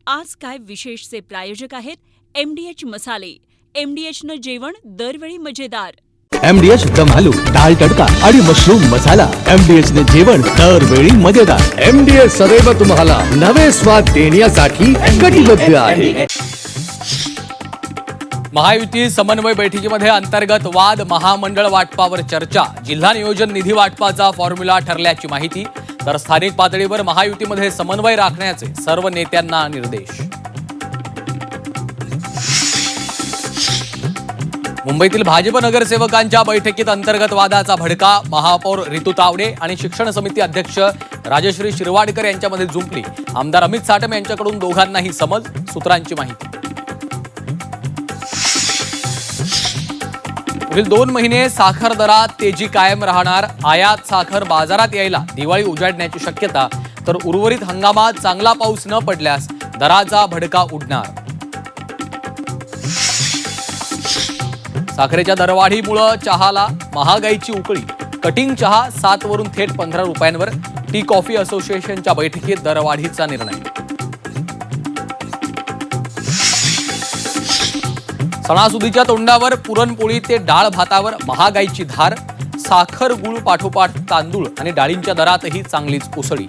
आज काय विशेषचे प्रायोजक आहेत MDH मसाले. MDHनं जेवण दरवेळी मजेदार. MDH दम आलू, डाळ तडका आणि मशरूम मसाला. MDH ने जेवण दरवेळी मजेदार. MDH सदैव तुम्हाला नवे स्वाद देण्यासाठी कटिबद्ध आहे. महायुती समन्वय बैठकीमध्ये अंतर्गत वाद, महामंडळ वाटपावर चर्चा, जिल्हा नियोजन निधी वाटपाचा फॉर्म्युला ठरल्याची माहिती, तर स्थानिक पातळीवर महायुतीमध्ये समन्वय राखण्याचे सर्व नेत्यांना निर्देश. मुंबईतील भाजप नगरसेवकांच्या बैठकीत अंतर्गत वादाचा भडका, महापौर रितू तावडे आणि शिक्षण समिती अध्यक्ष राजश्री शिरवाडकर यांच्यामध्ये जुंपली. आमदार अमित साटम यांच्याकडून दोघांनाही समज, सूत्रांची माहिती. पुढील 2 महिने साखर दरात तेजी कायम राहणार. आयात साखर बाजारात यायला दिवाळी उजाडण्याची शक्यता, तर उर्वरित हंगामात चांगला पाऊस न पडल्यास दराचा भडका उडणार. साखरेच्या दरवाढीमुळे चहाला महागाईची उकळी. कटिंग चहा 7 वरून थेट 15 रुपयांवर. टी कॉफी असोसिएशनच्या बैठकीत दरवाढीचा निर्णय. सणासुदीच्या तोंडावर पुरणपोळी ते डाळ भातावर महागाईची धार. साखर, गुळ पाठोपाठ तांदूळ आणि डाळींच्या दरातही चांगलीच उसळी.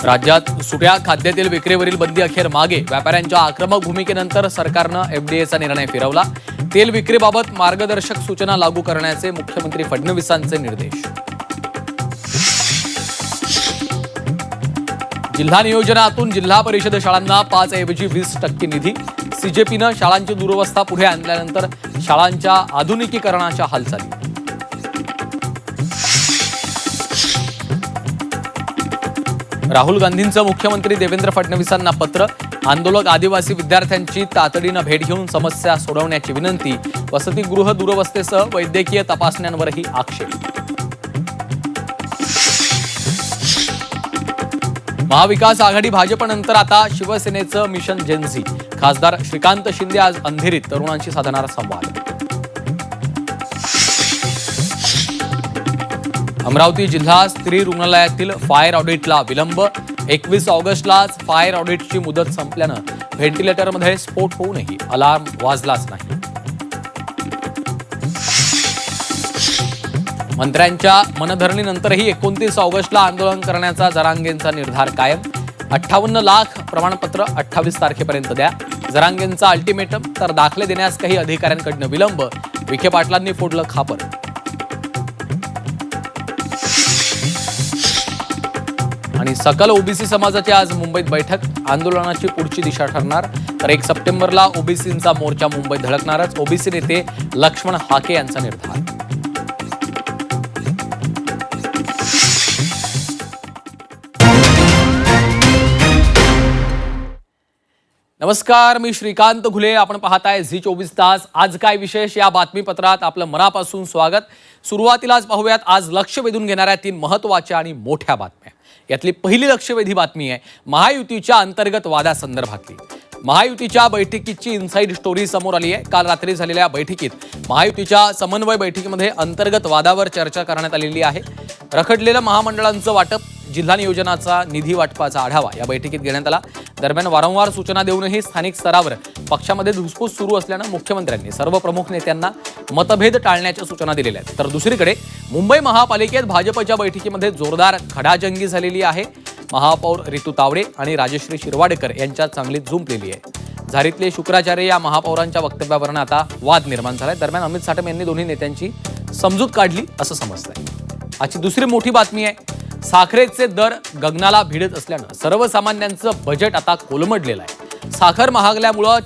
राज्यात सुट्या खाद्यतेल विक्रीवरील बंदी अखेर मागे. व्यापाऱ्यांच्या आक्रमक भूमिकेनंतर सरकारनं FDAचा निर्णय फिरवला. तेल विक्रीबाबत मार्गदर्शक सूचना लागू करण्याचे मुख्यमंत्री फडणवीसांचे निर्देश. जिल्हा नियोजनातून जिल्हा परिषद शाळांना 5 ऐवजी 20% निधी. CJPनं शाळांची दुरवस्था पुढे आणल्यानंतर शाळांच्या आधुनिकीकरणाच्या हालचाली. राहुल गांधींचं मुख्यमंत्री देवेंद्र फडणवीसांना पत्र. आंदोलक आदिवासी विद्यार्थ्यांची तातडीनं भेट घेऊन समस्या सोडवण्याची विनंती. वसतिगृह दुरवस्थेसह वैद्यकीय तपासण्यांवरही आक्षेप. महाविकास आघाडी भाजपनंतर आता शिवसेनेचं मिशन जेन्झी. खासदार श्रीकांत शिंदे आज अंधेरीत तरुणांशी साधणार संवाद. अमरावती जिल्हा स्त्री रुग्णालयातील फायर ऑडिटला विलंब. 21 ऑगस्टलाच फायर ऑडिटची मुदत संपल्यानं व्हेंटिलेटरमध्ये स्फोट होऊनही अलार्म वाजलाच नाही. मंत्र्यांच्या मनधरणीनंतरही 29 ऑगस्टला आंदोलन करण्याचा जरांगेंचा निर्धार कायम. 58 लाख प्रमाणपत्र 28 तारखेपर्यंत द्या. जरांगेंचा अल्टिमेटम, तर दाखले देण्यास काही अधिकाऱ्यांकडनं विलंब. विखे पाटलांनी फोडलं खापर. आणि सकल ओबीसी समाजाची आज मुंबईत बैठक. आंदोलनाची पुढची दिशा ठरणार. तर 1 सप्टेंबरला ओबीसींचा मोर्चा मुंबईत धडकणारच. ओबीसी नेते लक्ष्मण हाके यांचा निर्धार. नमस्कार, मी श्रीकांत घुले. आपण पाहताय झी24 तास. आज काय विशेष या बातमीपत्रात आपलं मनापासून स्वागत. सुरुवातीलाच पाहूयात आज लक्ष वेधून घेणाऱ्या 3 महत्त्वाच्या आणि मोठ्या बातम्या. यातली पहिली लक्षवेधी बातमी आहे महायुतीच्या अंतर्गत वादासंदर्भातली. महायुतीच्या बैठकीची इनसाइड स्टोरी समोर आली आहे. काल रात्री झालेल्या बैठकीत महायुतीच्या समन्वय बैठकीमध्ये अंतर्गत वादावर चर्चा करण्यात आलेली आहे. रखडलेलं महामंडळांचं वाटप, जिल्हा नियोजनाचा निधी वाटपाचा आढावा या बैठकीत घेण्यात आला. दरम्यान वारंवार सूचना देऊनही स्थानिक स्तरावर पक्षामध्ये धुसफूस सुरू असल्यानं मुख्यमंत्र्यांनी सर्व प्रमुख नेत्यांना मतभेद टाळण्याच्या सूचना दिलेल्या आहेत. तर दुसरीकडे मुंबई महापालिकेत भाजपच्या बैठकीमध्ये जोरदार खडाजंगी झालेली आहे. महापौर रितू तावडे आणि राजश्री शिरवाडकर यांच्यात चांगलीच जुंपलेली आहे. झारीतले शुक्राचार्य या महापौरांच्या वक्तव्यावरून आता वाद निर्माण झालाय. दरम्यान अमित साटम यांनी दोन्ही नेत्यांची समजूत काढली असं समजतंय. आजची दुसरी मोठी बातमी आहे साखरेचे दर गगनाला भिडत असल्यानं सर्वसामान्यांचं बजेट आता कोलमडलेलं आहे. साखर महागल्यामुळं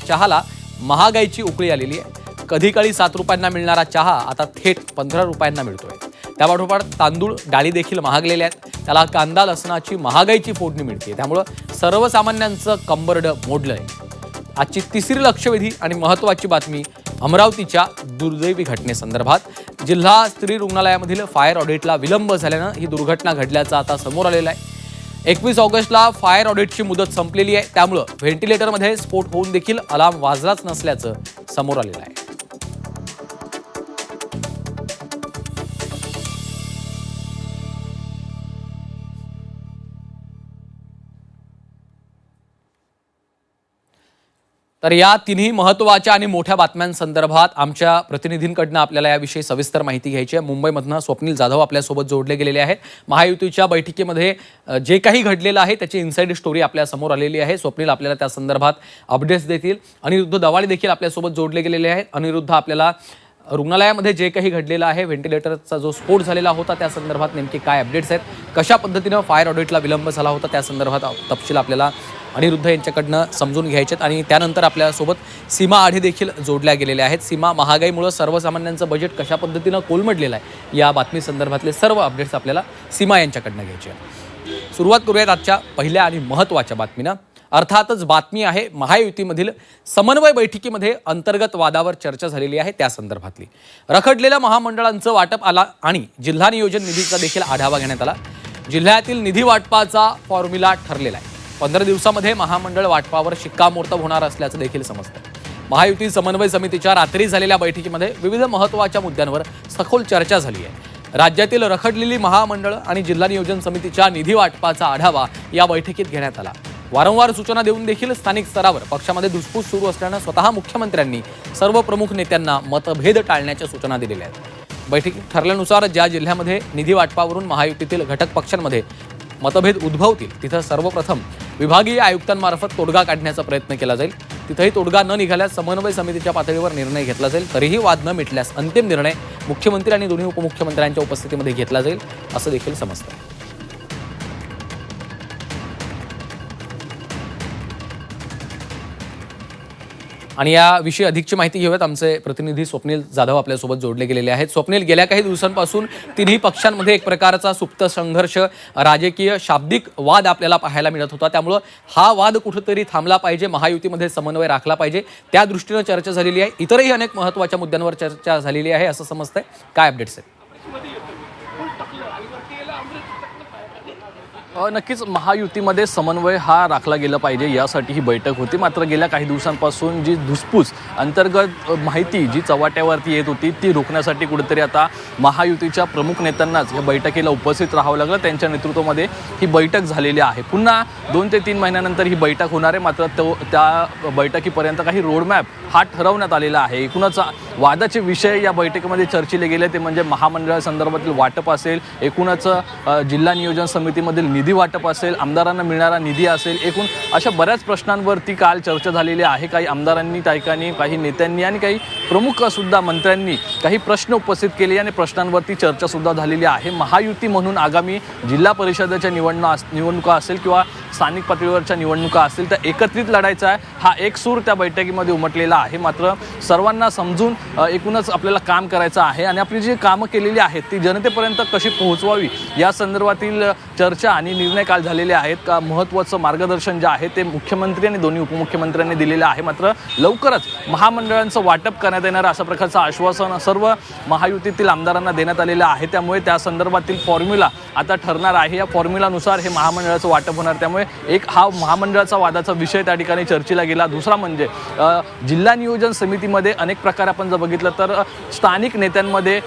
चहाला महागाईची उकळी आलेली आहे. कधी काळी 7 रुपयांना मिळणारा चहा आता थेट 15 रुपयांना मिळतोय. त्यापाठोपाठ तांदूळ, डाळी देखील महागलेल्या आहेत. त्याला कांदा, लसणाची महागाईची फोडणी मिळते. त्यामुळं सर्वसामान्यांचं कंबरड मोडलंय. आजची तिसरी लक्षवेधी आणि महत्त्वाची बातमी अमरावतीच्या दुर्दैवी घटनेसंदर्भात. जिल्हा स्त्री रुग्णालयामधील फायर ऑडिटला विलंब झाल्यानं ही दुर्घटना घडल्याचं आता समोर आलेलं आहे. 21 ऑगस्टला फायर ऑडिटची मुदत संपलेली आहे. त्यामुळं व्हेंटिलेटरमध्ये स्फोट होऊन देखील अलार्म वाजलाच नसल्याचं समोर आलेलं आहे. तर या तिन्ही महत्त्वाच्या आणि मोठ्या बातम्यांसंदर्भात आमच्या प्रतिनिधींकडनं आपल्याला याविषयी सविस्तर माहिती घ्यायची आहे. मुंबईमधनं स्वप्नील जाधव आपल्यासोबत जोडले गेलेले आहेत. महायुतीच्या बैठकीमध्ये जे काही घडलेलं आहे त्याची इनसाइड स्टोरी आपल्या समोर आलेली आहे. स्वप्नील आपल्याला त्या संदर्भात अपडेट्स देतील. अनिरुद्ध दवाळे देखील आपल्यासोबत जोडले गेलेले आहेत. अनिरुद्ध, आपल्याला रुग्णालयामध्ये जे काही घडलेलं आहे, व्हेंटिलेटरचा जो स्फोट झालेला होता त्या संदर्भात नेमके काय अपडेट्स आहेत, कशा पद्धतीनं फायर ऑडिटला विलंब झाला होता त्या संदर्भात तपशील आपल्याला अनिरुद्ध यांच्याकडनं समजून घ्यायचे आहेत. आणि त्यानंतर आपल्यासोबत सीमा आढे देखील जोडल्या गेलेल्या आहेत. सीमा, महागाईमुळे सर्वसामान्यांचं बजेट कशा पद्धतीनं कोलमडलेलं आहे या बातमी संदर्भातले सर्व अपडेट्स आपल्याला सीमा यांच्याकडनं घ्यायचे आहेत. सुरुवात करूयात आजच्या पहिल्या आणि महत्त्वाच्या बातमीनं. अर्थातच बातमी आहे महायुतीमधील समन्वय बैठकीमध्ये अंतर्गत वादावर चर्चा झालेली आहे त्या संदर्भातली. रखडलेल्या महामंडळांचं वाटप आला आणि जिल्हा नियोजन निधीचा देखील आढावा घेण्यात आला. जिल्ह्यातील निधी वाटपाचा फॉर्म्युला ठरलेला आहे. 15 दिवसामध्ये महामंडळ वाटपावर शिक्कामोर्तब होणार असल्याचं देखील समजतं. महायुती समन्वय समितीच्या रात्री झालेल्या बैठकीमध्ये विविध महत्त्वाच्या मुद्द्यांवर सखोल चर्चा झाली आहे. राज्यातील रखडलेली महामंडळ आणि जिल्हा नियोजन समितीच्या निधी वाटपाचा आढावा या बैठकीत घेण्यात आला. वारंवार सूचना देऊन देखील स्थानिक स्तरावर पक्षामध्ये धुसफूस सुरू असल्यानं स्वतः मुख्यमंत्र्यांनी सर्व प्रमुख नेत्यांना मतभेद टाळण्याच्या सूचना दिलेल्या आहेत. बैठकीत ठरल्यानुसार ज्या जिल्ह्यामध्ये निधी वाटपावरून महायुतीतील घटक पक्षांमध्ये मतभेद उद्भवतील तिथं सर्वप्रथम विभागीय आयुक्तांमार्फत तोडगा काढण्याचा प्रयत्न केला जाईल. तिथंही तोडगा न निघाल्यास समन्वय समितीच्या पातळीवर निर्णय घेतला जाईल. तरीही वाद न मिटल्यास अंतिम निर्णय मुख्यमंत्री आणि दोन्ही उपमुख्यमंत्र्यांच्या उपस्थितीमध्ये घेतला जाईल असं देखील समजतं. आणि याविषयी अधिकची माहिती घेऊयात. आमचे प्रतिनिधी स्वप्नील जाधव आपल्यासोबत जोडले गेलेले आहेत. स्वप्नील, गेल्या काही दिवसांपासून तिन्ही पक्षांमध्ये एक प्रकारचा सुप्त संघर्ष, राजकीय शाब्दिक वाद आपल्याला पाहायला मिळत होता. त्यामुळं हा वाद कुठेतरी थांबला पाहिजे, महायुतीमध्ये समन्वय राखला पाहिजे, त्या दृष्टीनं चर्चा झालेली आहे. इतरही अनेक महत्त्वाच्या मुद्द्यांवर चर्चा झालेली आहे असं समजतंय. काय अपडेट्स आहेत? नक्कीच महायुतीमध्ये समन्वय हा राखला गेला पाहिजे यासाठी ही बैठक होती. मात्र गेल्या काही दिवसांपासून जी धुसफूस अंतर्गत माहिती जी चव्हाट्यावरती येत होती ती रोखण्यासाठी कुठेतरी आता महायुतीच्या प्रमुख नेत्यांनाच या बैठकीला उपस्थित राहावं लागलं. त्यांच्या नेतृत्वामध्ये ही बैठक झालेली आहे. पुन्हा 2 ते 3 महिन्यानंतर ही बैठक होणार आहे. मात्र त्या बैठकीपर्यंत काही रोडमॅप हा ठरवण्यात आलेला आहे. एकूणच वादाचे विषय या बैठकीमध्ये चर्चिले गेले ते म्हणजे महामंडळासंदर्भातील वाटप असेल, एकूणच जिल्हा नियोजन समितीमधील निधी वाटप असेल, आमदारांना मिळणारा निधी असेल, एकूण अशा बऱ्याच प्रश्नांवरती काल चर्चा झालेली आहे. काही आमदारांनी, काही नेत्यांनी आणि काही प्रमुख सुद्धा मंत्र्यांनी काही प्रश्न उपस्थित केले आणि प्रश्नांवरती चर्चा सुद्धा झालेली आहे. महायुती म्हणून आगामी जिल्हा परिषदेच्या निवडणुका असेल किंवा स्थानिक पातळीवरच्या निवडणुका असतील तर एकत्रित लढायचा आहे हा एक सूर त्या बैठकीमध्ये उमटलेला आहे. मात्र सर्वांना समजून एकूणच आपल्याला काम करायचं आहे आणि आपली जी कामं केलेली आहेत ती जनतेपर्यंत कशी पोहोचवावी या संदर्भातील चर्चा आणि निर्णय काल झालेले आहेत. का महत्त्वाचं मार्गदर्शन जे आहे ते मुख्यमंत्री आणि दोन्ही उपमुख्यमंत्र्यांनी दिलेलं आहे. मात्र लवकरच महामंडळांचं वाटप करण्यात येणार अशा प्रकारचं आश्वासन सर्व महायुतीतील आमदारांना देण्यात आलेलं आहे. त्यामुळे त्या संदर्भातील फॉर्म्युला आता ठरणार आहे. या फॉर्म्युलानुसार हे महामंडळाचं वाटप होणार. त्यामुळे एक हा महामंडळाचा वादाचा विषय त्या ठिकाणी चर्चेला गेला. दुसरा म्हणजे जिल्हा नियोजन समितीमध्ये अनेक प्रकार आपण जर बघितलं तर स्थानिक नेत्यांमध्ये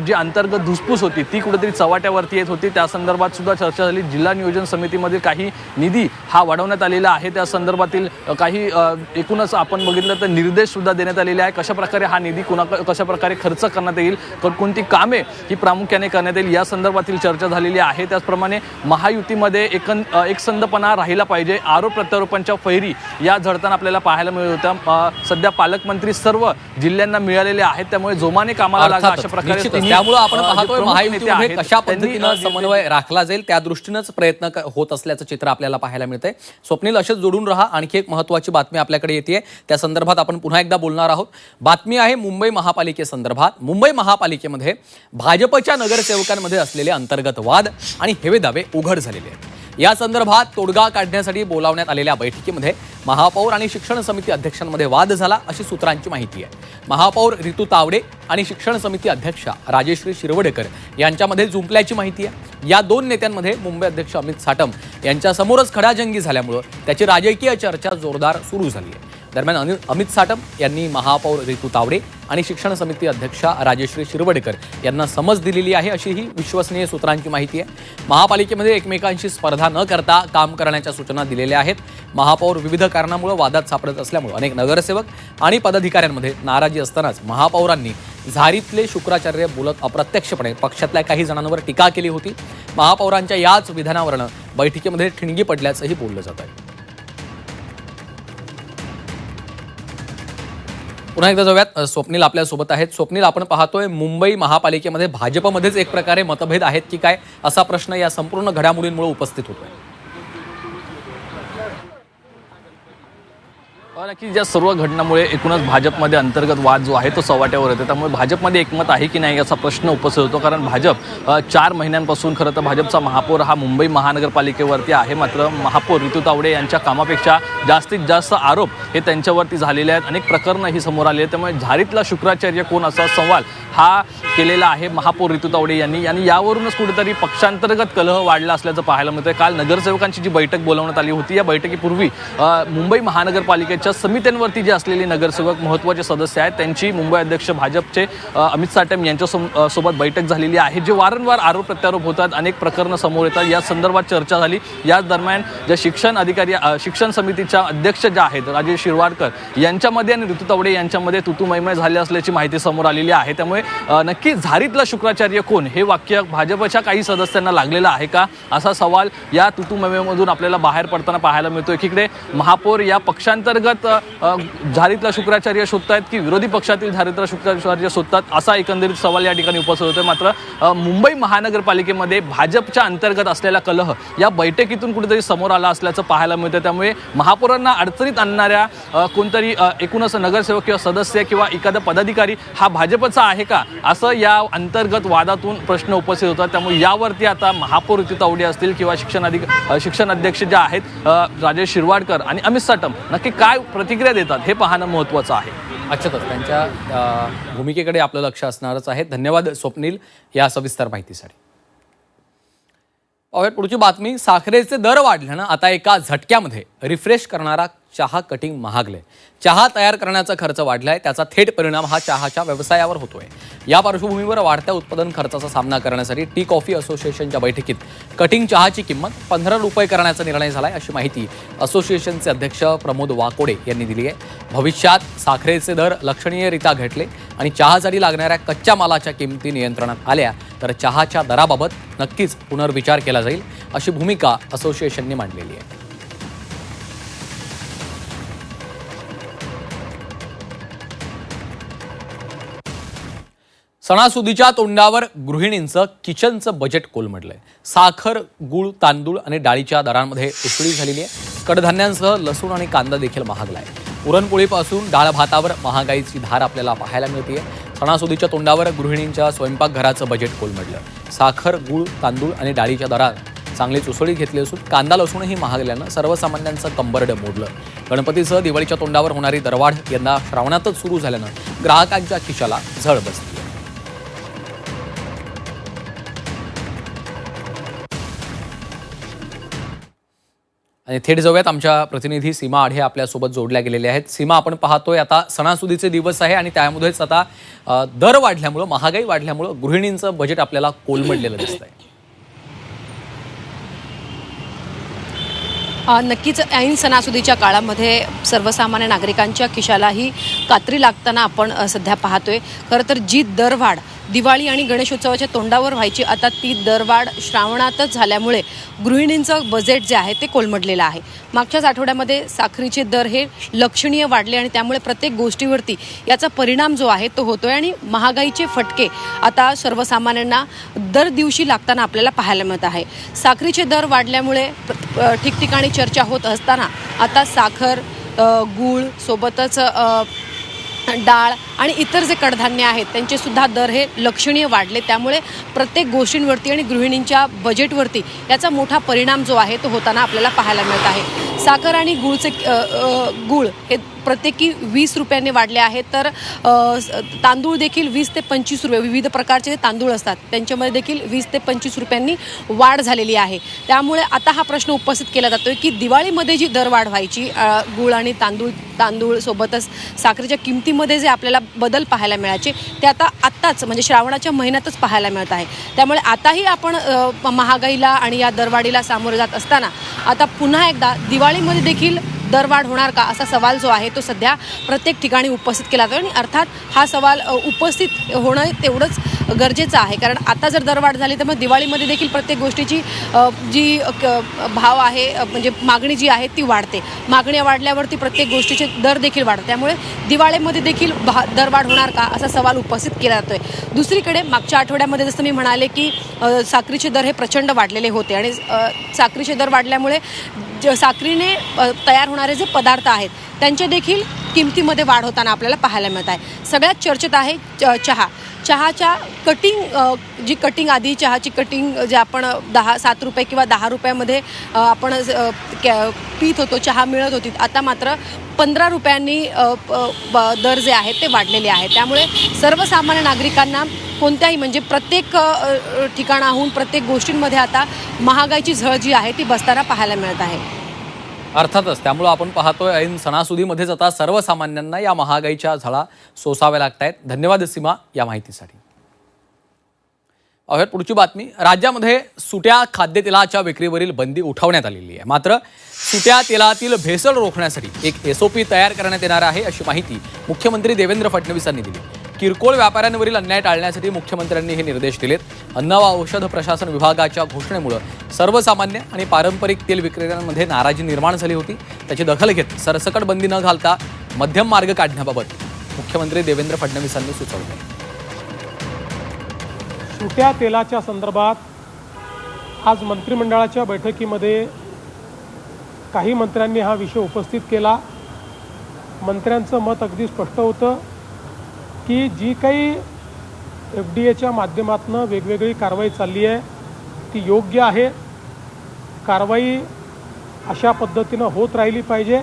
जी अंतर्गत धुसफूस होती ती कुठेतरी चव्हाट्यावरती येत होती. त्या संदर्भात सुद्धा चर्चा झाली. जिल्हा नियोजन समितीमध्ये काही निधी हा वाढवण्यात आलेला आहे. त्या संदर्भातील काही एकूणच आपण बघितलं तर निर्देश सुद्धा देण्यात आलेले आहे. कशा प्रकारे हा निधी कशा प्रकारे खर्च करण्यात येईल, कोणती कामे ही प्रामुख्याने करण्यात येईल या संदर्भातील चर्चा झालेली आहे. त्याचप्रमाणे महायुतीमध्ये एकसंधपणा राहिला पाहिजे. आरोप प्रत्यारोपांच्या फैरी या झडताना आपल्याला पाहायला मिळत होत्या. सध्या पालकमंत्री सर्व जिल्ह्यांना मिळालेले आहेत. त्यामुळे जोमाने कामाला लागा अशा प्रकारे त्यामुळे आपण पाहतोय महायुतीमध्ये कशा पद्धतीनं समन्वय राखला जाईल त्या दृष्टीनंच प्रयत्न होत असल्याचं चित्र आपल्याला पाहायला मिळतंय. स्वप्नील, असेच जोडून राहा. आणखी एक महत्त्वाची बातमी आपल्याकडे येते, त्या संदर्भात आपण पुन्हा एकदा बोलणार आहोत. बातमी आहे मुंबई महापालिकेसंदर्भात. मुंबई महापालिकेमध्ये भाजपच्या नगरसेवकांमध्ये असलेले अंतर्गत वाद आणि हेवेदावे उघड झालेले आहेत. या संदर्भात तोडगा काढण्यासाठी बोलावण्यात आलेल्या बैठकीमध्ये महापौर आणि शिक्षण समिती अध्यक्षांमध्ये वाद झाला अशी सूत्रांची माहिती आहे. महापौर रितू तावडे आणि शिक्षण समिती अध्यक्षा राजेश्री शिरवडेकर यांच्यामध्ये जुंपल्याची माहिती आहे. या दोन नेत्यांमध्ये मुंबई अध्यक्ष अमित साटम यांच्यासमोरच खडाजंगी झाल्यामुळं त्याची राजकीय चर्चा जोरदार सुरू झाली आहे. दरम्यान अमित साटम यांनी महापौर रितू तावडे आणि शिक्षण समिती अध्यक्षा राजश्री शिरवडेकर यांना समज दिलेली आहे, अशी ही विश्वसनीय सूत्रांची माहिती आहे। महापालिकेमध्ये एकमेकांशी स्पर्धा न करता काम करण्याच्या सूचना दिलेल्या आहेत। महापौर विविध कारणामुळे वादात सापडत असल्यामुळे अनेक नगरसेवक आणि पदाधिकाऱ्यांमध्ये नाराजी असतानाच महापौरांनी झारीतले शुक्राचार्य बोलत अप्रत्यक्षपणे पक्षातल्या काही जणांवर टीका केली होती। महापौरांच्या याच विधानावरून बैठकीमध्ये ठिणगी पडल्याचंही बोललं जात आहे। पुन्हा एकदा जाऊयात, स्वप्नील आपल्यासोबत आहेत। स्वप्नील, आपण पाहतोय मुंबई महापालिकेमध्ये भाजपमध्येच एक प्रकारे मतभेद आहेत की काय, असा प्रश्न या संपूर्ण घडामोडींमुळे उपस्थित होतोय। नक्की ज्या सर्व घटनांमुळे एकूणच भाजपमध्ये अंतर्गत वाद जो आहे तो चव्हाट्यावर येतो, त्यामुळे भाजपमध्ये एकमत आहे की नाही याचा प्रश्न उपस्थित होतो। कारण भाजप 4 महिन्यांपासून खरं तर भाजपचा महापौर हा मुंबई महानगरपालिकेवरती आहे, मात्र महापौर ऋतू तावडे यांच्या कामापेक्षा जास्तीत जास्त आरोप हे त्यांच्यावरती झालेले आहेत। अनेक प्रकरणं ही समोर आली आहेत, त्यामुळे झारीतला शुक्राचार्य कोण असा सवाल हा केलेला आहे महापौर ऋतू तावडे यांनी, आणि यावरूनच कुठेतरी पक्षांतर्गत कलह वाढला असल्याचं पाहायला मिळतंय। काल नगरसेवकांची जी बैठक बोलावण्यात आली होती, या बैठकीपूर्वी मुंबई महानगरपालिकेच्या समित्यांवरती जे असलेले नगरसेवक महत्त्वाचे सदस्य आहेत त्यांची मुंबई अध्यक्ष भाजपचे अमित साटम यांच्या सोबत बैठक झालेली आहे, जे वारंवार आरोप प्रत्यारोप होतात, अनेक प्रकरणं समोर येतात, या संदर्भात चर्चा झाली। याच दरम्यान ज्या शिक्षण समितीच्या अध्यक्ष ज्या आहेत राजेश शिरवाडकर यांच्यामध्ये आणि ऋतू तावडे यांच्यामध्ये तुतुमैमय झाले असल्याची माहिती समोर आलेली आहे। त्यामुळे नक्की झारीतला शुक्राचार्य कोण हे वाक्य भाजपच्या काही सदस्यांना लागलेलं आहे का, असा सवाल या तुतुमैमयमधून आपल्याला बाहेर पडताना पाहायला मिळतो। एकीकडे महापौर या पक्षांतर्गत झारीतला शुक्राचार्य शोधतायत की विरोधी पक्षातील झारीतला शुक्राचार्य शोधतात, असा एकंदरीत सवाल या ठिकाणी उपस्थित होतोय। मात्र मुंबई महानगरपालिकेमध्ये भाजपच्या अंतर्गत असलेला कलह या बैठकीतून कुठेतरी समोर आला असल्याचं पाहायला मिळतं। त्यामुळे महापौरांना अडचणीत आणणाऱ्या कोणतरी एकूणच नगरसेवक किंवा सदस्य किंवा एखादा पदाधिकारी हा भाजपचा आहे का, असं या अंतर्गत वादातून प्रश्न उपस्थित होतात। त्यामुळे यावरती आता महापौर ऋतू तावडे असतील किंवा शिक्षण अध्यक्ष जे आहेत राजेश शिरवाडकर आणि अमित साटम नक्की काय प्रतिक्रिया देतात हे पाहणं महत्त्वाचं आहे। अर्थातच त्यांच्या भूमिकेकडे आपलं लक्ष असणारच आहे। धन्यवाद स्वप्नील या सविस्तर माहितीसाठी। पाहूयात पुढची बातमी। साखरेचे दर वाढल्यानं आता एका झटक्यामध्ये रिफ्रेश करणारा चहा कटिंग महागले। चहा तयार करण्याचा खर्च वाढलाय, त्याचा थेट परिणाम हा चहाच्या व्यवसायावर होतोय। या पार्श्वभूमीवर वाढत्या उत्पादन खर्चाचा सामना करण्यासाठी टी कॉफी असोसिएशनच्या बैठकीत कटिंग चहाची किंमत 15 रुपये करण्याचा निर्णय झालाय, अशी माहिती असोसिएशनचे अध्यक्ष प्रमोद वाकोडे यांनी दिली आहे। भविष्यात साखरेचे दर लक्षणीयरित्या घटले आणि चहासाठी लागणाऱ्या कच्च्या मालाच्या किमती नियंत्रणात आल्या तर चहाच्या दराबाबत नक्कीच पुनर्विचार केला जाईल, अशी भूमिका असोसिएशनने मांडलेली आहे। सणासुदीच्या तोंडावर गृहिणींचं किचनचं बजेट कोलमडलंय। साखर, गूळ, तांदूळ आणि डाळीच्या दरांमध्ये उसळी झालेली आहे। कडधान्यांसह लसूण आणि कांदा देखील महागलाय। पुरणपोळीपासून डाळ भातावर महागाईची धार आपल्याला पाहायला मिळते। सणासुदीच्या तोंडावर गृहिणींच्या स्वयंपाकघराचं बजेट कोलमडलं। साखर, गूळ, तांदूळ आणि डाळीच्या दरात चांगलीच उसळी घेतली असून कांदा लसूणही महागल्यानं सर्वसामान्यांचं कंबरडं मोडलं। गणपतीसह दिवाळीच्या तोंडावर होणारी दरवाढ यंदा श्रावणातच सुरू झाल्यानं ग्राहकांच्या खिशाला झळ बसली। आणि थेट जाऊयात, आमच्या प्रतिनिधी सीमा आढे आपल्यासोबत जोडल्या गेलेल्या आहेत। सीमा, आपण पाहतोय आता सणासुदीचे दिवस आहे आणि त्यामध्येच आता दर वाढल्यामुळं, महागाई वाढल्यामुळं गृहिणींचं बजेट आपल्याला कोलमडलेलं दिसतंय। नक्कीच ऐन सणासुदीच्या काळामध्ये सर्वसामान्य नागरिकांच्या खिशालाही कात्री लागताना आपण सध्या पाहतोय। खरं तर जी दरवाढ दिवाळी आणि गणेशोत्सवाच्या तोंडावर व्हायची, आता ती दरवाढ श्रावणातच झाल्यामुळे गृहिणींचं बजेट जे आहे ते कोलमडलेलं आहे। मागच्याच आठवड्यामध्ये साखरेचे दर हे लक्षणीय वाढले आणि त्यामुळे प्रत्येक गोष्टीवरती याचा परिणाम जो आहे तो होतोय आणि महागाईचे फटके आता सर्वसामान्यांना दर दिवशी लागताना आपल्याला पाहायला मिळत आहे। साखरेचे दर वाढल्यामुळे ठिकठिकाणी चर्चा होत असताना आता साखर, गूळ सोबतच डाळ आणि इतर जे कडधान्य आहेत त्यांचे सुद्धा दर हे लक्षणीय वाढले। त्यामुळे प्रत्येक गोष्टींवरती आणि गृहिणींच्या बजेटवरती याचा मोठा परिणाम जो आहे तो होताना आपल्याला पाहायला मिळत आहे। साखर आणि गूळ हे प्रत्येकी 20 रुपयांनी वाढले आहेत. तर तांदूळ देखील 20 ते 25 रुपये, विविध प्रकारचे तांदूळ असतात त्यांच्यामध्ये देखील 20 ते 25 रुपयांनी वाढ झालेली आहे. त्यामुळे आता हा प्रश्न उपस्थित केला जातोय की दिवाळीमध्ये जी दरवाढ व्हायची, गूळ आणि तांदूळ सोबतच साखरेच्या किमतीमध्ये जे आपल्याला बदल पाहायला मिळायचे ते आत्ताच म्हणजे श्रावणाच्या महिन्यातच पाहायला मिळत आहे. त्यामुळे आताही आपण महागाईला आणि या दरवाढीला सामोरे जात असताना आता पुन्हा एकदा दिवाळीमध्ये देखील दरवाढ होणार का असा सवाल जो आहे तो सध्या प्रत्येक ठिकाणी उपस्थित केला जातो. आणि अर्थात हा सवाल उपस्थित होणं तेवढंच गरजेचं आहे, कारण आता जर दरवाढ झाली तर मग दिवाळीमध्ये देखील प्रत्येक गोष्टीची जी भाव आहे म्हणजे मागणी जी आहे ती वाढते. मागणी वाढल्यावरती प्रत्येक गोष्टीचे दर देखील वाढतात. त्यामुळे दिवाळीमध्ये देखील दरवाढ होणार का असा सवाल उपस्थित केला जातोय. दुसरीकडे मागच्या आठवड्यामध्ये जसं मी म्हणाले की साखरेचे दर हे प्रचंड वाढलेले होते आणि साखरेचे दर वाढल्यामुळे साखरेने तयार होणारे जे पदार्थ आहेत त्यांच्या देखील किमतीमध्ये वाढ होताना आपल्याला पाहायला मिळत आहे. सगळ्यात चर्चेत आहे चहाच्या जी कटिंग आधी चहाची कटिंग जे आपण 7 रुपये किंवा 10 रुपयामध्ये आपण पीत होतो, चहा मिळत होती, आता मात्र 15 रुपयांनी दर जे आहेत ते वाढलेले आहेत. त्यामुळे सर्वसामान्य नागरिकांना कोणत्याही म्हणजे प्रत्येक ठिकाणाहून प्रत्येक गोष्टींमध्ये आता महागाईची झळ जी आहे ती बसताना पाहायला मिळत आहे. अर्थातच त्यामुळे आपण पाहतोय ऐन सणासुदीमध्येच आता सर्वसामान्यांना या महागाईच्या झळा सोसाव्या लागत आहेत. धन्यवाद सीमा या माहितीसाठी. पुढची बातमी. राज्यामध्ये सुट्या खाद्यतेलाच्या विक्रीवरील बंदी उठवण्यात आलेली आहे. मात्र सुट्या तेलातील भेसळ रोखण्यासाठी एक SOP तयार करण्यात येणार आहे अशी माहिती मुख्यमंत्री देवेंद्र फडणवीसांनी दिली. किरकोळ व्यापाऱ्यांवरील अन्याय टाळण्यासाठी मुख्यमंत्र्यांनी हे निर्देश दिलेत. अन्न व औषध प्रशासन विभागाच्या घोषणेमुळे सर्वसामान्य आणि पारंपरिक तेल विक्रेत्यांमध्ये नाराजी निर्माण झाली होती. त्याची दखल घेत सरसकट बंदी न घालता मध्यम मार्ग काढण्याबाबत मुख्यमंत्री देवेंद्र फडणवीसांनी सुचवलं. सुट्या तेलाच्या संदर्भात आज मंत्रिमंडळाच्या बैठकीमध्ये काही मंत्र्यांनी हा विषय उपस्थित केला. मंत्र्यांचं मत अगदी स्पष्ट होतं की जी काही FDAच्या माध्यमातून वेगवेगळी कारवाई चालली आहे ती योग्य आहे. कारवाई अशा पद्धतीनं होत राहिली पाहिजे.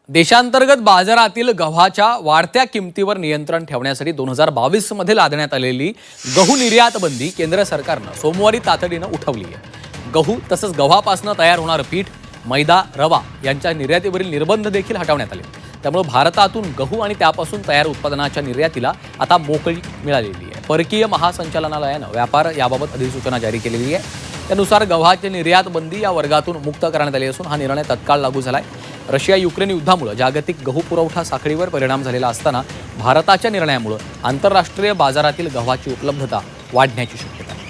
देशांतर्गत बाजारातील गव्हाच्या वाढत्या किमतीवर नियंत्रण ठेवण्यासाठी 2022 मध्ये लादण्यात आलेली गहू निर्यात बंदी केंद्र सरकारनं सोमवारी तातडीनं उठवली आहे. गहू तसंच गव्हापासून तयार होणारं पीठ, मैदा, रवा यांच्या निर्यातीवरील निर्बंध देखील हटवण्यात आले. त्यामुळे भारतातून गहू आणि त्यापासून तयार उत्पादनाच्या निर्यातीला आता मोकळी मिळालेली आहे. परकीय महासंचालनालयानं व्यापार याबाबत अधिसूचना जारी केलेली आहे. त्यानुसार गव्हाची निर्यात बंदी या वर्गातून मुक्त करण्यात आली असून हा निर्णय तत्काळ लागू झाला आहे. रशिया-युक्रेन युद्धामुळे जागतिक गहू पुरवठा साखळीवर परिणाम झालेला असताना भारताच्या निर्णयामुळे आंतरराष्ट्रीय बाजारातील गव्हाची उपलब्धता वाढण्याची शक्यता आहे.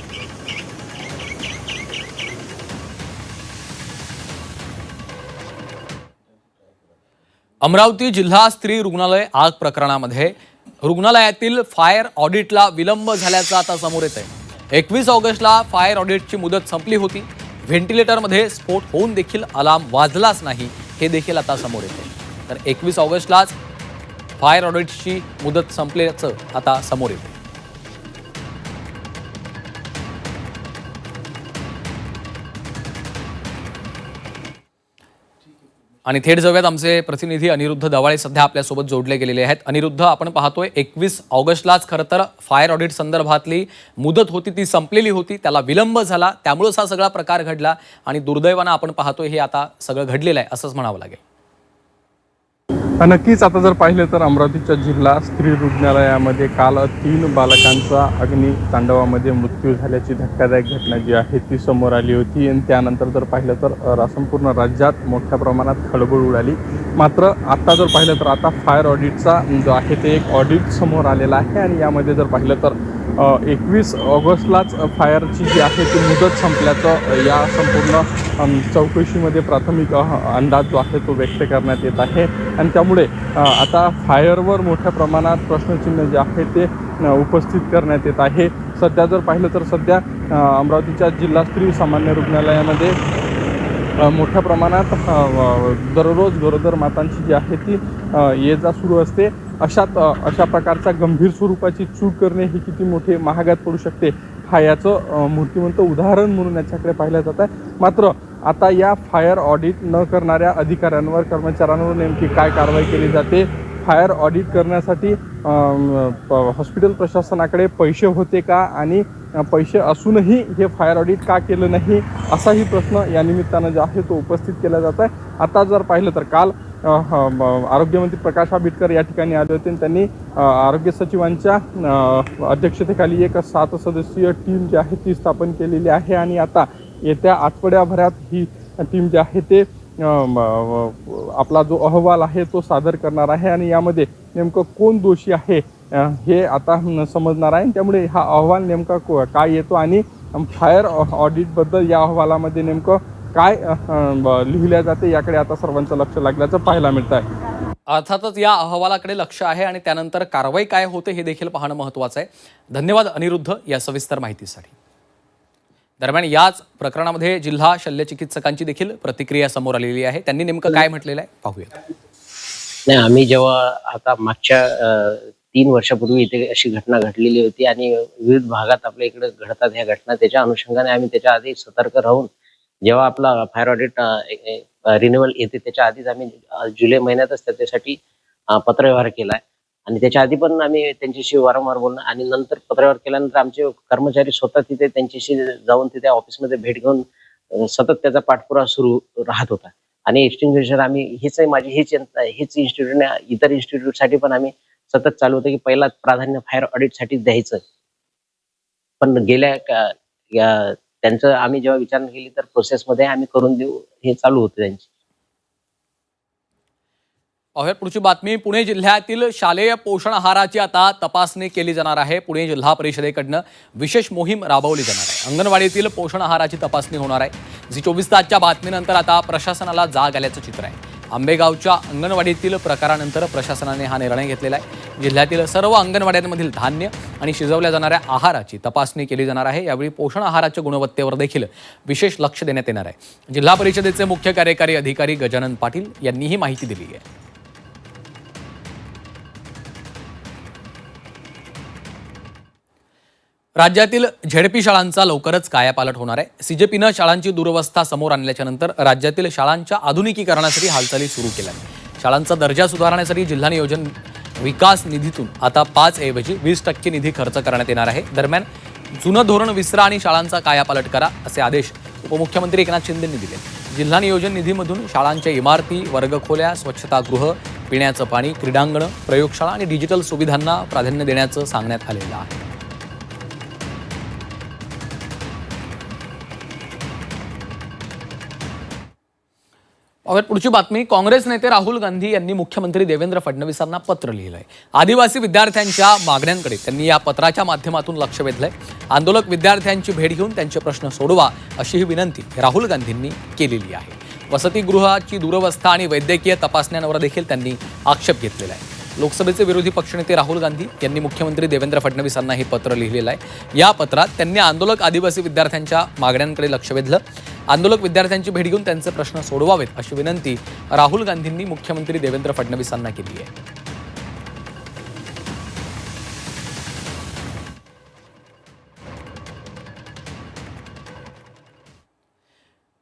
अमरावती जिल्हा स्त्री रुग्णालय आग प्रकरणामध्ये रुग्णालयातील फायर ऑडिटला विलंब झाल्याचं आता समोर येत आहे. 21 ऑगस्टला फायर ऑडिटची मुदत संपली होती. व्हेंटिलेटरमध्ये स्फोट होऊन देखील अलार्म वाजलाच नाही हे देखील आता समोर येते. तर 21 ऑगस्टलाच फायर ऑडिटची मुदत संपल्याचं आता समोर येते. आणि थेट जाऊयात, आमचे प्रतिनिधी अनिरुद्ध दवाळे सध्या आपल्यासोबत जोडले गेलेले आहेत. अनिरुद्ध, आपण पाहतोय 21 ऑगस्टलाच खरं तर फायर ऑडिट संदर्भातली मुदत होती ती संपलेली होती, त्याला विलंब झाला, त्यामुळेच हा सगळा प्रकार घडला आणि दुर्दैवानं आपण पाहतोय हे आता सगळं घडलेलं आहे असंच म्हणावं लागेल. नक्कीच आता जर पाहिलं तर अमरावतीच्या जिल्हा स्त्री रुग्णालयामध्ये काल 3 बालकांचा अग्नितांडवामध्ये मृत्यू झाल्याची धक्कादायक घटना जी आहे ती समोर आली होती. आणि त्यानंतर जर पाहिलं तर संपूर्ण राज्यात मोठ्या प्रमाणात खळबळ उडाली. मात्र आता जर पाहिलं तर आता फायर ऑडिटचा जो आहे ते एक ऑडिट समोर आलेला आहे आणि यामध्ये जर पाहिलं तर 21 ऑगस्टलाच फायरची जी आहे ती मुदत संपल्याचं या संपूर्ण चौकशीमध्ये प्राथमिक अंदाज जो आहे तो व्यक्त करण्यात येत आहे. आणि त्यामुळे आता फायरवर मोठ्या प्रमाणात प्रश्नचिन्ह जे आहे ते उपस्थित करण्यात येत आहे. सध्या जर पाहिलं तर सध्या अमरावतीच्या जिल्हा स्त्री सामान्य रुग्णालयामध्ये मोठ्या प्रमाणात दररोज गरोदर मातांची जी आहे ती ये जा सुरू असते. अशा प्रकारच्या गंभीर स्वरूपाची चूक करणे ही किती मोठे महागात पडू शकते हा याचं मूर्तिमंत उदाहरण म्हणून याच्याकडे पाहिलं जात आहे. मात्र आता या फायर ऑडिट न करणाऱ्या अधिकाऱ्यांवर कर्मचाऱ्यांवर नेमकी काय कारवाई केली जाते, फायर ऑडिट करण्यासाठी हॉस्पिटल प्रशासनाकडे पैसे होते का आणि पैसे असूनही हे फायर ऑडिट का केलं नाही असाही प्रश्न या निमित्तानं जो आहे तो उपस्थित केला जात आहे. आता जर पाहिलं तर काल आरोग्यमंत्री प्रकाश आंबेडकर या ठिकाणी आले होते आणि त्यांनी आरोग्य सचिवांच्या अध्यक्षतेखाली एक 7 सदस्यीय टीम जी आहे ती स्थापन केलेली आहे आणि आता येत्या आठवड्याभरात ही टीम जी आहे ते आपला जो अहवाल आहे तो सादर करणार आहे आणि यामध्ये नेमकं कोण दोषी आहे हे आता समजणार आहे. त्यामुळे हा अहवाल नेमका काय येतो आणि फायर ऑडिटबद्दल या अहवालामध्ये नेमकं काय लिहिल्या जाते याकडे आता सर्वांचं लक्ष लागल्याचं पाहायला मिळत आहे. अर्थातच या अहवालाकडे लक्ष आहे आणि त्यानंतर कारवाई काय होते हे देखील पाहणं महत्त्वाचं आहे. धन्यवाद अनिरुद्ध या सविस्तर माहितीसाठी. दरम्यान याच प्रकरणामध्ये जिल्हा शल्यचिकित्सकांची देखील प्रतिक्रिया समोर आलेली आहे. त्यांनी नेमकं काय म्हटलेलं आहे पाहूया. नाही, आम्ही जेव्हा आता मागच्या 3 वर्षापूर्वी इथे अशी घटना घडलेली होती आणि विविध भागात आपल्या इकडे घडतात ह्या घटना, त्याच्या अनुषंगाने आम्ही त्याच्या आधी सतर्क राहून जेव्हा आपला फायर ऑडिट रिन्युअल येते त्याच्या आधीच आम्ही जुलै महिन्यातच त्याच्यासाठी पत्रव्यवहार केलाय आणि त्याच्या आधी पण आम्ही त्यांच्याशी वारंवार बोलणं आणि नंतर पत्रव्यवहार केल्यानंतर आमचे कर्मचारी स्वतः तिथे त्यांच्याशी जाऊन तिथे ऑफिसमध्ये भेट घेऊन सतत त्याचा पाठपुरावा सुरू राहत होता आणि एक्सटिंग्विशर आम्ही हीच इन्स्टिट्यूट इतर इन्स्टिट्यूटसाठी पण आम्ही सतत चालू होतं की पहिला प्राधान्य फायर ऑडिटसाठी द्यायचं. पण गेल्या त्यांचं आम्ही जेव्हा विचारणा केली तर प्रोसेसमध्ये आम्ही करून देऊ हे चालू होतं त्यांची. पाहूयात पुढची बातमी. पुणे जिल्ह्यातील शालेय पोषण आहाराची आता तपासणी केली जाणार आहे. पुणे जिल्हा परिषदेकडनं विशेष मोहीम राबवली जाणार आहे. अंगणवाडीतील पोषण आहाराची तपासणी होणार आहे. झी 24 तासच्या बातमीनंतर आता प्रशासनाला जाग आल्याचं चित्र आहे. आंबेगावच्या अंगणवाडीतील प्रकारानंतर प्रशासनाने हा निर्णय घेतलेला आहे. जिल्ह्यातील सर्व अंगणवाड्यांमधील धान्य आणि शिजवल्या जाणाऱ्या आहाराची तपासणी केली जाणार आहे. यावेळी पोषण आहाराच्या गुणवत्तेवर देखील विशेष लक्ष देण्यात येणार आहे. जिल्हा परिषदेचे मुख्य कार्यकारी अधिकारी गजानन पाटील यांनी ही माहिती दिली आहे. राज्यातील झेडपी शाळांचा लवकरच कायापालट होणार आहे. सीजेपीनं शाळांची दुरवस्था समोर आणल्याच्या नंतर राज्यातील शाळांच्या आधुनिकीकरणासाठी हालचाली सुरू केल्या. शाळांचा दर्जा सुधारण्यासाठी जिल्हा नियोजन विकास निधीतून आता 5 ऐवजी 20% निधी खर्च करण्यात येणार आहे. दरम्यान जुनं धोरण विसरा आणि शाळांचा कायापालट करा असे आदेश उपमुख्यमंत्री एकनाथ शिंदेंनी दिले. जिल्हा नियोजन निधीमधून शाळांच्या इमारती, वर्गखोल्या, स्वच्छतागृह, पिण्याचं पाणी, क्रीडांगणं, प्रयोगशाळा आणि डिजिटल सुविधांना प्राधान्य देण्याचं सांगण्यात आलेलं आहे. पुढची बातमी. काँग्रेस नेते राहुल गांधी यांनी मुख्यमंत्री देवेंद्र फडणवीसांना पत्र लिहिलंय. आदिवासी विद्यार्थ्यांच्या मागण्यांकडे त्यांनी या पत्राच्या माध्यमातून लक्ष वेधलंय. आंदोलक विद्यार्थ्यांची भेट घेऊन त्यांचे प्रश्न सोडवा अशी ही विनंती राहुल गांधींनी केलेली आहे. वसतिगृहाची दुरवस्था आणि वैद्यकीय तपासण्यांवर देखील त्यांनी आक्षेप घेतलेला आहे. लोकसभेचे विरोधी पक्षनेते राहुल गांधी यांनी मुख्यमंत्री देवेंद्र फडणवीसांना हे पत्र लिहिलेलं आहे. या पत्रात त्यांनी आंदोलक आदिवासी विद्यार्थ्यांच्या मागण्यांकडे लक्ष वेधलं. आंदोलक विद्यार्थ्यांची भेट घेऊन त्यांचे प्रश्न सोडवावेत अशी विनंती राहुल गांधींनी मुख्यमंत्री देवेंद्र फडणवीसांना केली आहे.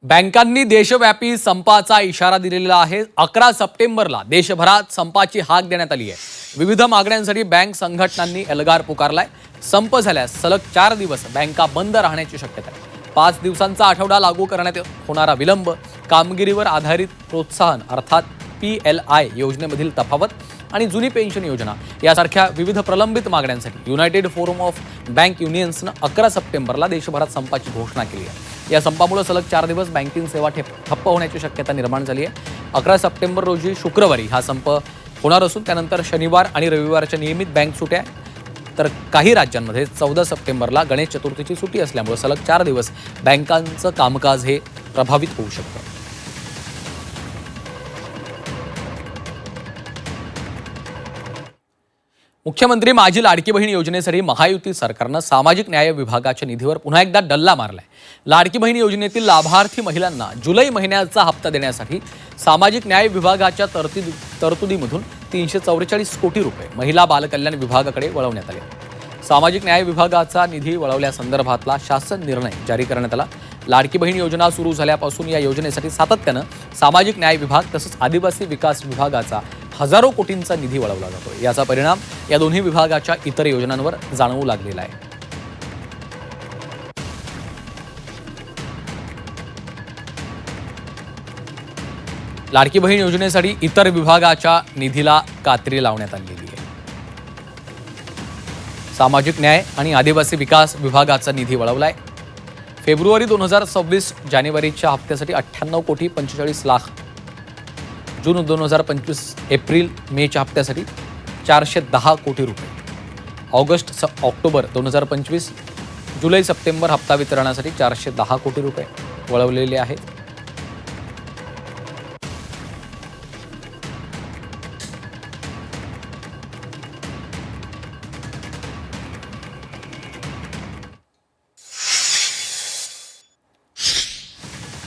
बँकांनी देशव्यापी संपाचा इशारा दिलेला आहे. 11 सप्टेंबरला देशभरात संपाची हाक देण्यात आली आहे. विविध मागण्यांसाठी बँक संघटनांनी एल्गार पुकारलाय. संप झाल्यास सलग 4 दिवस बँका बंद राहण्याची शक्यता आहे. 5 दिवसांचा आठवडा लागू करण्यात होणारा विलंब, कामगिरीवर आधारित प्रोत्साहन अर्थात PLI योजनेमधील तफावत आणि जुनी पेन्शन योजना यासारख्या विविध प्रलंबित मागण्यांसाठी युनायटेड फोरम ऑफ बँक युनियन्सनं 11 सप्टेंबरला देशभरात संपाची घोषणा केली आहे. या संपामुळे सलग 4 दिवस बँकिंग सेवा ठप्प होण्याची शक्यता निर्माण झाली आहे. 11 सप्टेंबर रोजी शुक्रवारी हा संप होणार असून त्यानंतर शनिवार आणि रविवारच्या नियमित बँक सुट्या, तर काही राज्यांमध्ये 14 सप्टेंबरला गणेश चतुर्थीची सुट्टी असल्यामुळे सलग 4 दिवस बँकांचं कामकाज हे प्रभावित होऊ शकतं. मुख्यमंत्री माझी लाडकी बहीण योजनेसाठी महायुती सरकारनं सामाजिक न्याय विभागाच्या निधीवर पुन्हा एकदा डल्ला मारलाय. लाडकी बहीण योजनेतील लाभार्थी महिलांना जुलै महिन्याचा हप्ता देण्यासाठी सामाजिक न्याय विभागाच्या तरतुदीमधून 344 कोटी रुपये महिला बालकल्याण विभागाकडे वळवण्यात आले. सामाजिक न्याय विभागाचा निधी वळवल्यासंदर्भातला शासन निर्णय जारी करण्यात आला. लाडकी बहीण योजना सुरू झाल्यापासून या योजनेसाठी सातत्यानं सामाजिक न्याय विभाग तसंच आदिवासी विकास विभागाचा हजारो कोटींचा निधी वळवला जातो. याचा परिणाम या दोन्ही विभागाच्या इतर योजनांवर जाणवू लागलेला आहे. लाडकी बहीण योजनेसाठी इतर विभागाच्या निधीला कात्री लावण्यात आलेली आहे. सामाजिक न्याय आणि आदिवासी विकास विभागाचा निधी वळवलाय. फेब्रुवारी 2026 जानेवारीच्या हप्त्यासाठी 98 कोटी 45 लाख, जून 2025 एप्रिल मेच्या हप्त्यासाठी 410 कोटी रुपये, ऑगस्ट ऑक्टोबर 2025 जुलै सप्टेंबर हप्ता वितरणासाठी 410 कोटी रुपये वळवलेले आहेत.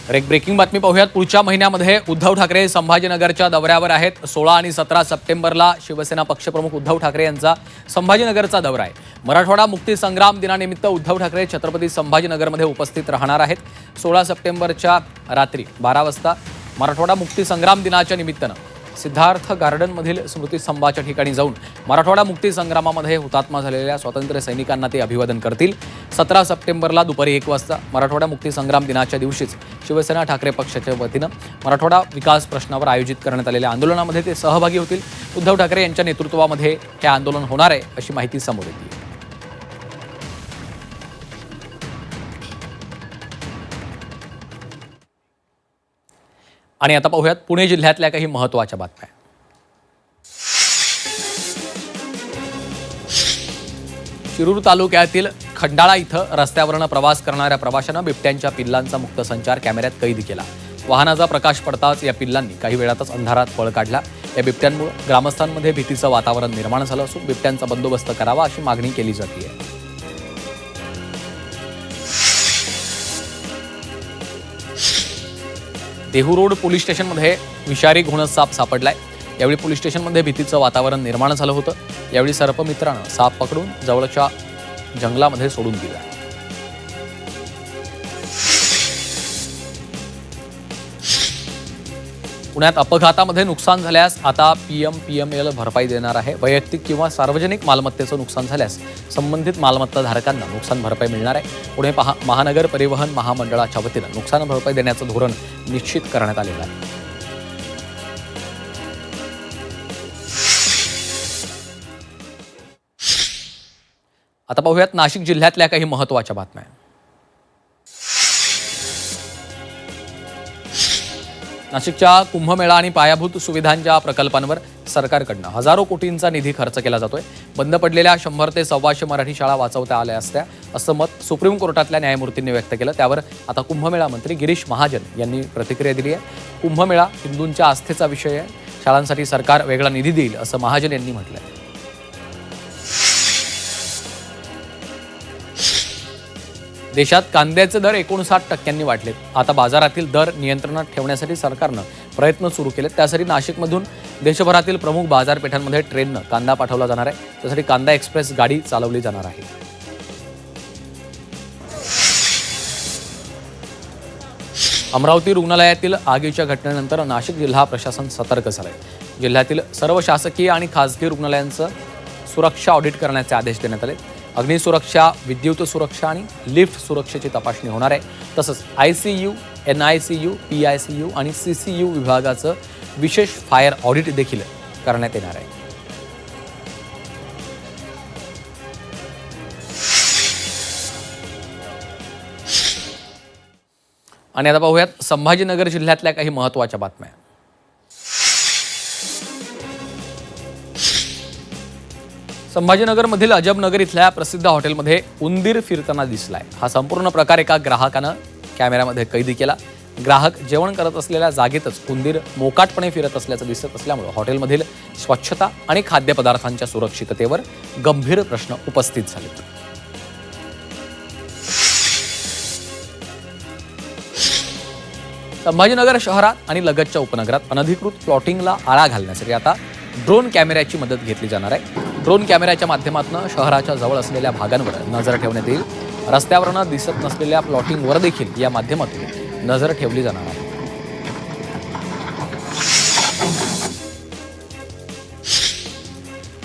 तर एक ब्रेकिंग बातमी पाहूयात. पुढच्या महिन्यामध्ये उद्धव ठाकरे संभाजीनगरच्या दौऱ्यावर आहेत. 16 आणि 17 सप्टेंबरला शिवसेना पक्षप्रमुख उद्धव ठाकरे यांचा संभाजीनगरचा दौरा आहे. मराठवाडा मुक्ती संग्राम दिनानिमित्त उद्धव ठाकरे छत्रपती संभाजीनगरमध्ये उपस्थित राहणार आहेत. 16 सप्टेंबरच्या रात्री 12 वाजता मराठवाडा मुक्ती संग्राम दिनाच्या निमित्तानं सिद्धार्थ गार्डनमधील स्मृतिस्तंभाच्या ठिकाणी जाऊन मराठवाडा मुक्ती संग्रामामध्ये हुतात्मा झालेल्या स्वातंत्र्य सैनिकांना ते अभिवादन करतील. 17 सप्टेंबरला दुपारी 1 वाजता मराठवाडा मुक्ती संग्राम दिनाच्या दिवशीच शिवसेना ठाकरे पक्षाच्या वतीनं मराठवाडा विकास प्रश्नावर आयोजित करण्यात आलेल्या आंदोलनामध्ये ते सहभागी होतील. उद्धव ठाकरे यांच्या नेतृत्वामध्ये हे आंदोलन होणार आहे अशी माहिती समोर येते. आणि आता पाहूयात पुणे जिल्ह्यातल्या काही महत्त्वाच्या बातम्या. शिरूर तालुक्यातील खंडाळा इथं रस्त्यावरनं प्रवास करणाऱ्या प्रवाशांना बिबट्यांच्या पिल्लांचा मुक्त संचार कॅमेऱ्यात कैद केला. वाहनाचा प्रकाश पडताच या पिल्लांनी काही वेळातच अंधारात पळ काढला. या बिबट्यांमुळे ग्रामस्थांमध्ये भीतीचं वातावरण निर्माण झालं असून बिबट्यांचा बंदोबस्त करावा अशी मागणी केली जाते. देहू रोड पोलीस स्टेशनमध्ये विषारी घोणस साप सापडलाय. यावेळी पोलीस स्टेशनमध्ये भीतीचं वातावरण निर्माण झालं होतं. यावेळी सर्पमित्रानं साप पकडून जवळच्या जंगलामध्ये सोडून दिला. पुण्यात अपघातामध्ये नुकसान झाल्यास आता PMPML भरपाई देणार आहे. वैयक्तिक किंवा सार्वजनिक मालमत्तेचं नुकसान झाल्यास संबंधित मालमत्ता धारकांना नुकसान भरपाई मिळणार आहे. पुणे महानगर परिवहन महामंडळाच्या वतीनं नुकसान भरपाई देण्याचं धोरण निश्चित करण्यात आलेलं आहे. आता पाहूयात नाशिक जिल्ह्यातल्या काही महत्त्वाच्या बातम्या. नाशिकच्या कुंभमेळा आणि पायाभूत सुविधांच्या प्रकल्पांवर सरकारकडनं हजारो कोटींचा निधी खर्च केला जातोय. बंद पडलेल्या 100 ते 125 मराठी शाळा वाचवता आल्या असत्या असं मत सुप्रीम कोर्टातल्या न्यायमूर्तींनी व्यक्त केलं. त्यावर आता कुंभमेळा मंत्री गिरीश महाजन यांनी प्रतिक्रिया दिली आहे. कुंभमेळा हिंदूंच्या आस्थेचा विषय आहे. शाळांसाठी सरकार वेगळा निधी देईल असं महाजन यांनी म्हटलं आहे. देशात कांद्याचे दर 59% वाढलेत. आता बाजारातील दर नियंत्रणात ठेवण्यासाठी सरकारनं प्रयत्न सुरू केलेत. त्यासाठी नाशिकमधून देशभरातील प्रमुख बाजारपेठांमध्ये ट्रेननं कांदा पाठवला जाणार आहे. त्यासाठी कांदा एक्सप्रेस गाडी चालवली जाणार आहे. अमरावती रुग्णालयातील आगीच्या घटनेनंतर नाशिक जिल्हा प्रशासन सतर्क झालंय. जिल्ह्यातील सर्व शासकीय आणि खासगी रुग्णालयांचं सुरक्षा ऑडिट करण्याचे आदेश देण्यात आले. अग्निसुरक्षा, विद्युत सुरक्षा आणि लिफ्ट सुरक्षेची तपासणी होणार आहे. तसंच ICU, NICU, PICU आणि CCU विभागाचं विशेष फायर ऑडिट देखील करण्यात येणार आहे. आणि आता पाहूयात संभाजीनगर जिल्ह्यातल्या काही महत्त्वाच्या बातम्या. संभाजीनगरमधील अजबनगर इथल्या प्रसिद्ध हॉटेलमध्ये उंदीर फिरताना दिसलाय. हा संपूर्ण प्रकार एका ग्राहकानं कॅमेऱ्यामध्ये कैद केला. ग्राहक जेवण करत असलेल्या जागेतच उंदीर मोकाटपणे फिरत असल्याचं दिसत असल्यामुळे हॉटेलमधील स्वच्छता आणि खाद्यपदार्थांच्या सुरक्षिततेवर गंभीर प्रश्न उपस्थित झाले. संभाजीनगर शहरात आणि लगतच्या उपनगरात अनधिकृत प्लॉटिंगला आळा घालण्यासाठी आता ड्रोन कॅमेऱ्याची मदत घेतली जाणार आहे. ड्रोन कॅमेऱ्याच्या माध्यमातून शहराच्या जवळ असलेल्या भागांवर नजर ठेवण्यात येईल. रस्त्यावरनं दिसत नसलेल्या प्लॉटिंगवर देखील या माध्यमातून नजर ठेवली जाणार आहे.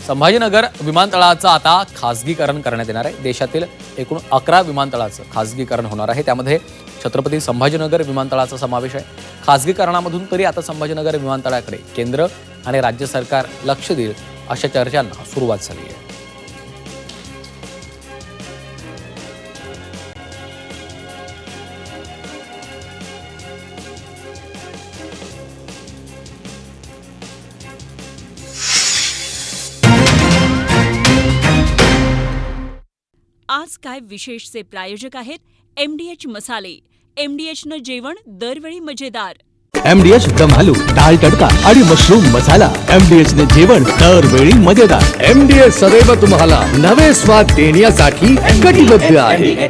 संभाजीनगर विमानतळाचं आता खासगीकरण करण्यात येणार आहे. देशातील एकूण 11 विमानतळाचं खासगीकरण होणार आहे. त्यामध्ये छत्रपती संभाजीनगर विमानतळाचा समावेश आहे. खासगीकरणामधून तरी आता संभाजीनगर विमानतळाकडे केंद्र आणि राज्य सरकार लक्ष देईल अशा चर्चांना सुरुवात झाली आहे. आज काय विशेषचे प्रायोजक आहेत MDH मसाले. MDHनं जेवण दरवेळी मजेदार. MDH दम आलू, डाळ तडका आणि मशरूम मसाला. MDH ने जेवण दरवेळी मजेदार. MDH सदैव तुम्हाला नवे स्वाद देण्यासाठी कटिबद्ध आहे.